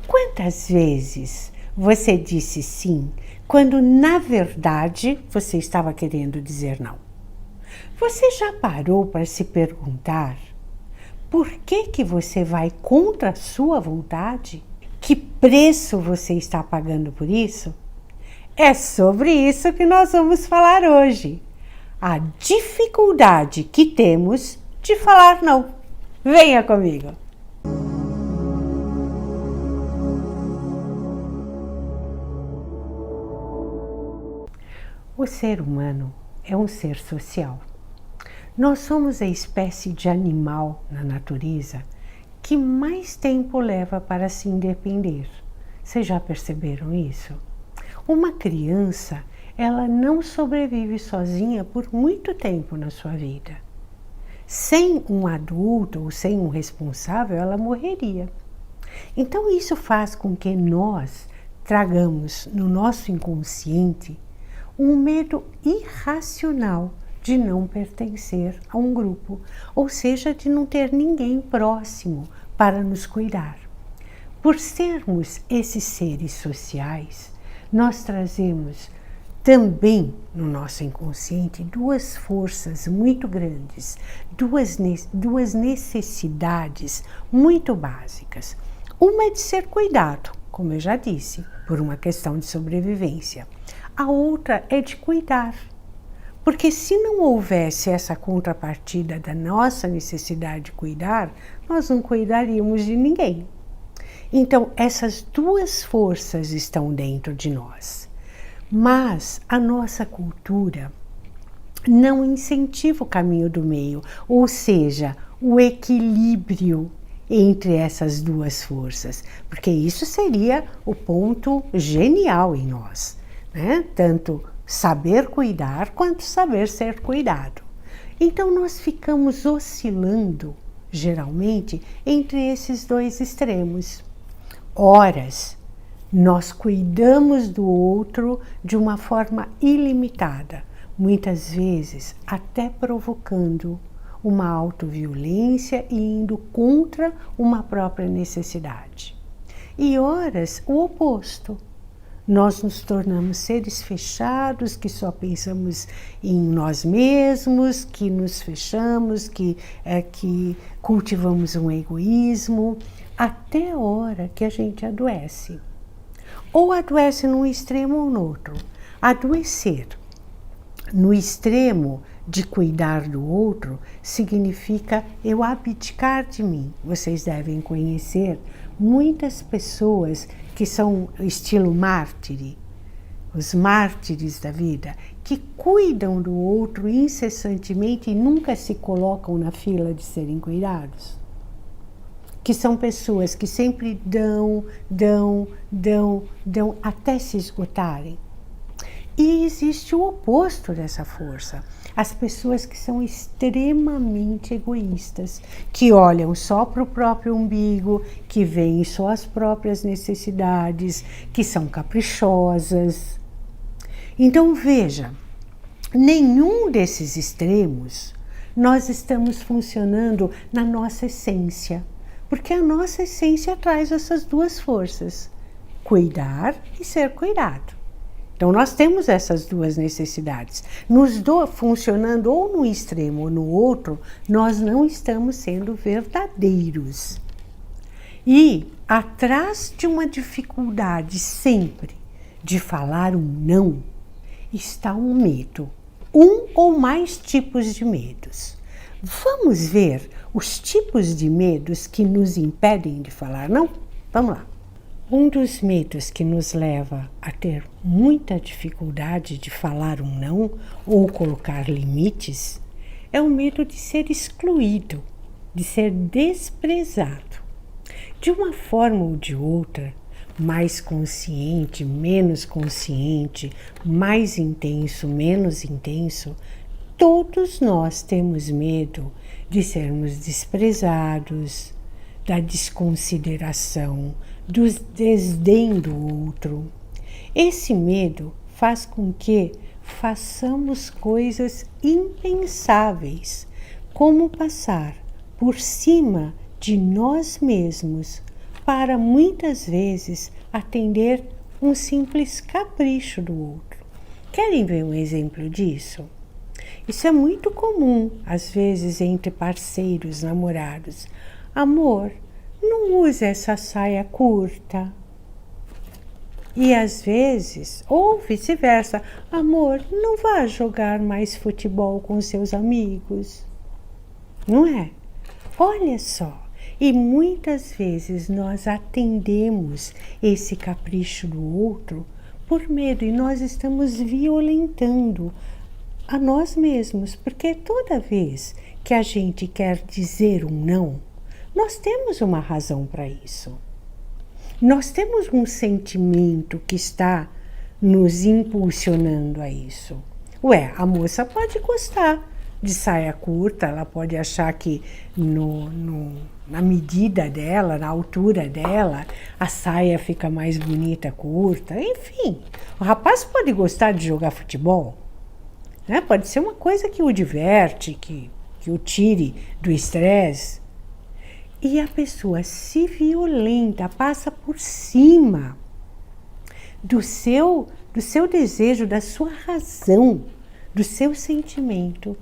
Quantas vezes você disse sim, quando na verdade você estava querendo dizer não? Você já parou para se perguntar por que você vai contra a sua vontade? Que preço você está pagando por isso? É sobre isso que nós vamos falar hoje. A dificuldade que temos de falar não. Venha comigo! O ser humano é um ser social. Nós somos a espécie de animal na natureza que mais tempo leva para se independer. Vocês já perceberam isso? Uma criança, ela não sobrevive sozinha por muito tempo na sua vida. Sem um adulto ou sem um responsável, ela morreria. Então isso faz com que nós tragamos no nosso inconsciente um medo irracional de não pertencer a um grupo, ou seja, de não ter ninguém próximo para nos cuidar. Por sermos esses seres sociais, nós trazemos também no nosso inconsciente duas forças muito grandes, duas necessidades muito básicas. Uma é de ser cuidado, como eu já disse, por uma questão de sobrevivência. A outra é de cuidar, porque se não houvesse essa contrapartida da nossa necessidade de cuidar, nós não cuidaríamos de ninguém. Então, essas duas forças estão dentro de nós, mas a nossa cultura não incentiva o caminho do meio, ou seja, o equilíbrio entre essas duas forças, porque isso seria o ponto genial em nós, né? Tanto saber cuidar quanto saber ser cuidado. Então nós ficamos oscilando, geralmente, entre esses dois extremos. Horas, nós cuidamos do outro de uma forma ilimitada, muitas vezes até provocando uma autoviolência e indo contra uma própria necessidade. E horas, o oposto. Nós nos tornamos seres fechados, que só pensamos em nós mesmos, que nos fechamos, que cultivamos um egoísmo, até a hora que a gente adoece. Ou adoece num extremo ou no outro. Adoecer no extremo de cuidar do outro significa eu abdicar de mim. Vocês devem conhecer muitas pessoas que são estilo mártire, os mártires da vida, que cuidam do outro incessantemente e nunca se colocam na fila de serem cuidados. Que são pessoas que sempre dão até se esgotarem. E existe o oposto dessa força. As pessoas que são extremamente egoístas, que olham só para o próprio umbigo, que veem só as próprias necessidades, que são caprichosas. Então veja, nenhum desses extremos nós estamos funcionando na nossa essência, porque a nossa essência traz essas duas forças, cuidar e ser cuidado. Então, nós temos essas duas necessidades. Funcionando ou no extremo ou no outro, nós não estamos sendo verdadeiros. E atrás de uma dificuldade sempre de falar um não, está um medo. Um ou mais tipos de medos. Vamos ver os tipos de medos que nos impedem de falar não? Vamos lá. Um dos medos que nos leva a ter muita dificuldade de falar um não ou colocar limites é o medo de ser excluído, de ser desprezado. De uma forma ou de outra, mais consciente, menos consciente, mais intenso, menos intenso, todos nós temos medo de sermos desprezados, da desconsideração, do desdém do outro. Esse medo faz com que façamos coisas impensáveis, como passar por cima de nós mesmos para muitas vezes atender um simples capricho do outro. Querem ver um exemplo disso? Isso é muito comum, às vezes, entre parceiros, namorados. Amor, não use essa saia curta. E às vezes, ou vice-versa, amor, não vá jogar mais futebol com seus amigos. Não é? Olha só, e muitas vezes nós atendemos esse capricho do outro por medo e nós estamos violentando a nós mesmos, porque toda vez que a gente quer dizer um não, nós temos uma razão para isso. Nós temos um sentimento que está nos impulsionando a isso. Ué, a moça pode gostar de saia curta, ela pode achar que na medida dela, na altura dela, a saia fica mais bonita curta, enfim. O rapaz pode gostar de jogar futebol, né? Pode ser uma coisa que o diverte, que o tire do estresse. E a pessoa se violenta, passa por cima do seu desejo, da sua razão, do seu sentimento,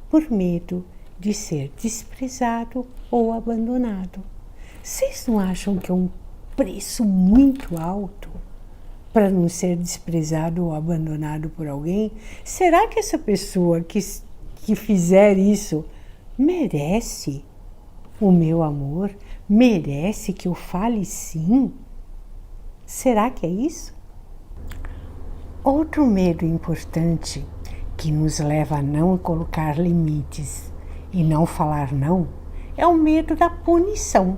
por medo de ser desprezado ou abandonado. Vocês não acham que é um preço muito alto para não ser desprezado ou abandonado por alguém? Será que essa pessoa que fizer isso merece o meu amor? Merece que eu fale sim? Será que é isso? Outro medo importante que nos leva a não colocar limites e não falar não é o medo da punição.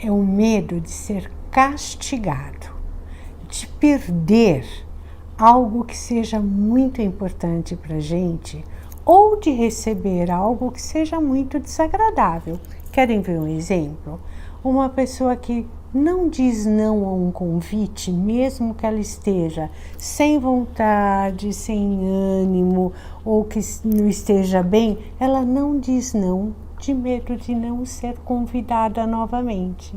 É o medo de ser castigado, de perder algo que seja muito importante para a gente ou de receber algo que seja muito desagradável. Querem ver um exemplo? Uma pessoa que não diz não a um convite, mesmo que ela esteja sem vontade, sem ânimo ou que não esteja bem, ela não diz não de medo de não ser convidada novamente,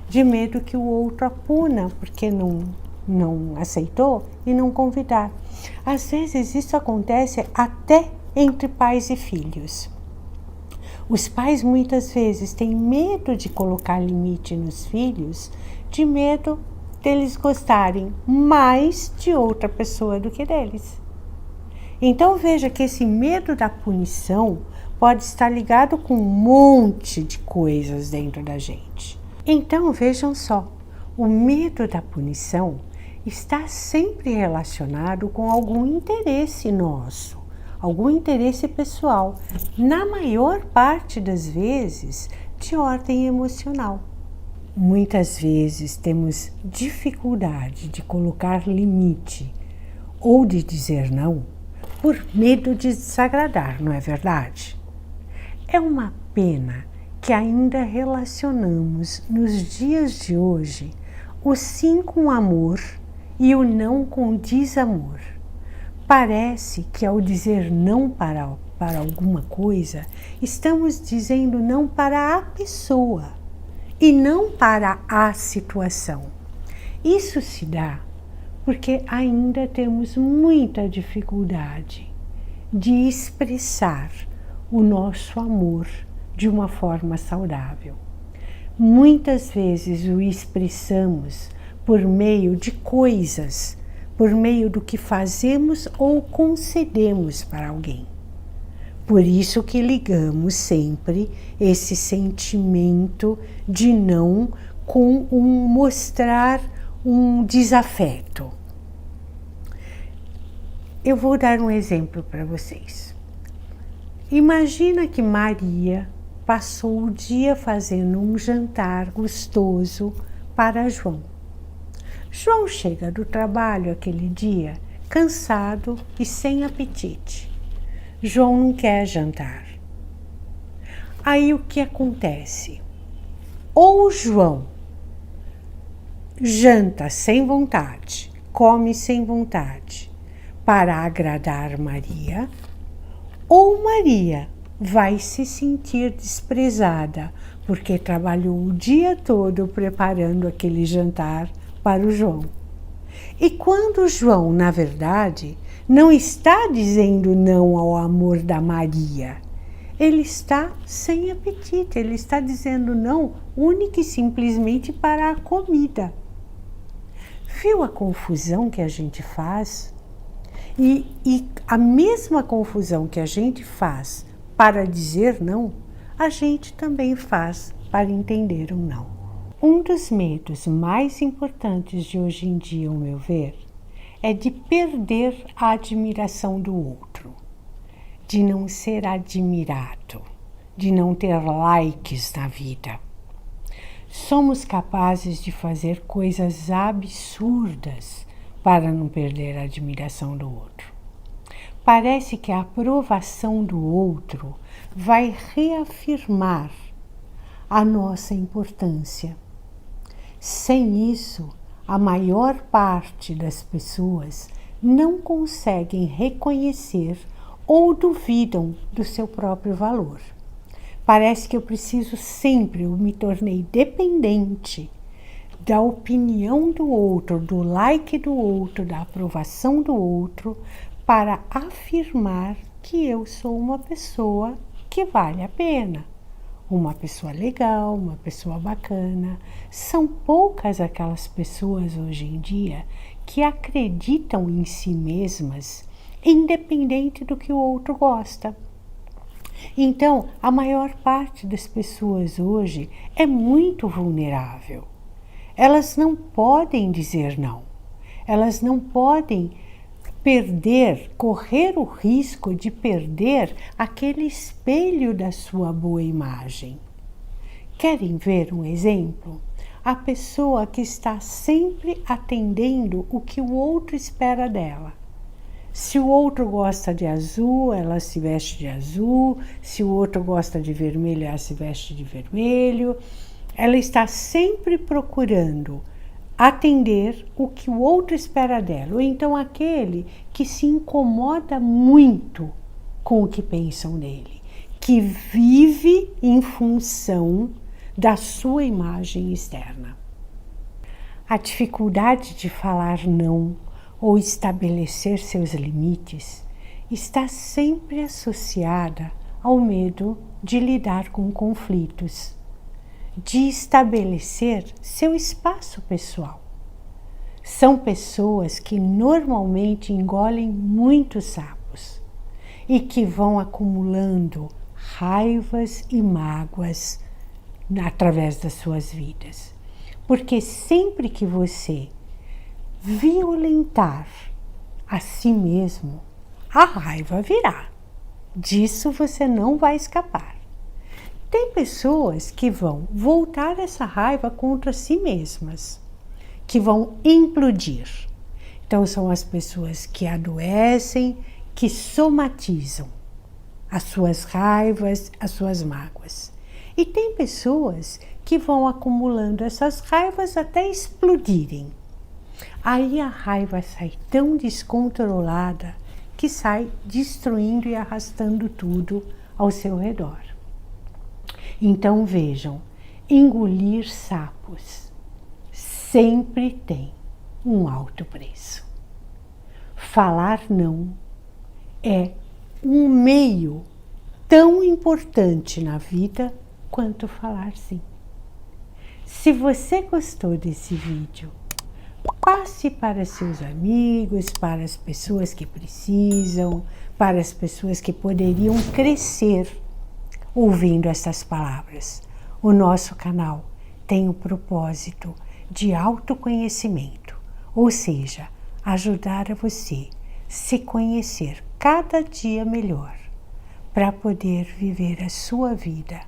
de medo que o outro a puna porque não aceitou e não convidar. Às vezes isso acontece até entre pais e filhos. Os pais muitas vezes têm medo de colocar limite nos filhos, de medo deles gostarem mais de outra pessoa do que deles. Então veja que esse medo da punição pode estar ligado com um monte de coisas dentro da gente. Então vejam só, o medo da punição está sempre relacionado com algum interesse nosso, algum interesse pessoal, na maior parte das vezes de ordem emocional. Muitas vezes temos dificuldade de colocar limite ou de dizer não por medo de desagradar, não é verdade? É uma pena que ainda relacionamos nos dias de hoje o sim com amor e o não com desamor. Parece que ao dizer não para alguma coisa, estamos dizendo não para a pessoa e não para a situação. Isso se dá porque ainda temos muita dificuldade de expressar o nosso amor de uma forma saudável. Muitas vezes o expressamos por meio de coisas, por meio do que fazemos ou concedemos para alguém. Por isso que ligamos sempre esse sentimento de não com mostrar um desafeto. Eu vou dar um exemplo para vocês. Imagina que Maria passou o dia fazendo um jantar gostoso para João. João chega do trabalho aquele dia cansado e sem apetite. João não quer jantar. Aí o que acontece? Ou João janta sem vontade, come sem vontade para agradar Maria, ou Maria vai se sentir desprezada porque trabalhou o dia todo preparando aquele jantar para o João. E quando o João, na verdade, não está dizendo não ao amor da Maria, ele está sem apetite, ele está dizendo não única e simplesmente para a comida. Viu a confusão que a gente faz? E a mesma confusão que a gente faz para dizer não, a gente também faz para entender um não. Um dos medos mais importantes de hoje em dia, ao meu ver, é de perder a admiração do outro, de não ser admirado, de não ter likes na vida. Somos capazes de fazer coisas absurdas para não perder a admiração do outro. Parece que a aprovação do outro vai reafirmar a nossa importância. Sem isso, a maior parte das pessoas não conseguem reconhecer ou duvidam do seu próprio valor. Parece que eu preciso sempre, eu me tornei dependente da opinião do outro, do like do outro, da aprovação do outro, para afirmar que eu sou uma pessoa que vale a pena. Uma pessoa legal, uma pessoa bacana. São poucas aquelas pessoas hoje em dia que acreditam em si mesmas, independente do que o outro gosta. Então, a maior parte das pessoas hoje é muito vulnerável. Elas não podem dizer não. Elas não podem correr o risco de perder aquele espelho da sua boa imagem. Querem ver um exemplo? A pessoa que está sempre atendendo o que o outro espera dela. Se o outro gosta de azul, ela se veste de azul. Se o outro gosta de vermelho, ela se veste de vermelho. Ela está sempre procurando atender o que o outro espera dela, ou então aquele que se incomoda muito com o que pensam nele, que vive em função da sua imagem externa. A dificuldade de falar não ou estabelecer seus limites está sempre associada ao medo de lidar com conflitos, de estabelecer seu espaço pessoal. São pessoas que normalmente engolem muitos sapos e que vão acumulando raivas e mágoas através das suas vidas. Porque sempre que você violentar a si mesmo, a raiva virá. Disso você não vai escapar. Tem pessoas que vão voltar essa raiva contra si mesmas, que vão implodir. Então são as pessoas que adoecem, que somatizam as suas raivas, as suas mágoas. E tem pessoas que vão acumulando essas raivas até explodirem. Aí a raiva sai tão descontrolada que sai destruindo e arrastando tudo ao seu redor. Então vejam, engolir sapos sempre tem um alto preço. Falar não é um meio tão importante na vida quanto falar sim. Se você gostou desse vídeo, passe para seus amigos, para as pessoas que precisam, para as pessoas que poderiam crescer ouvindo essas palavras. O nosso canal tem o propósito de autoconhecimento, ou seja, ajudar a você se conhecer cada dia melhor, para poder viver a sua vida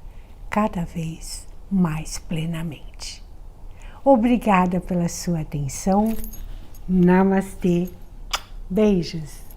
cada vez mais plenamente. Obrigada pela sua atenção. Namastê. Beijos.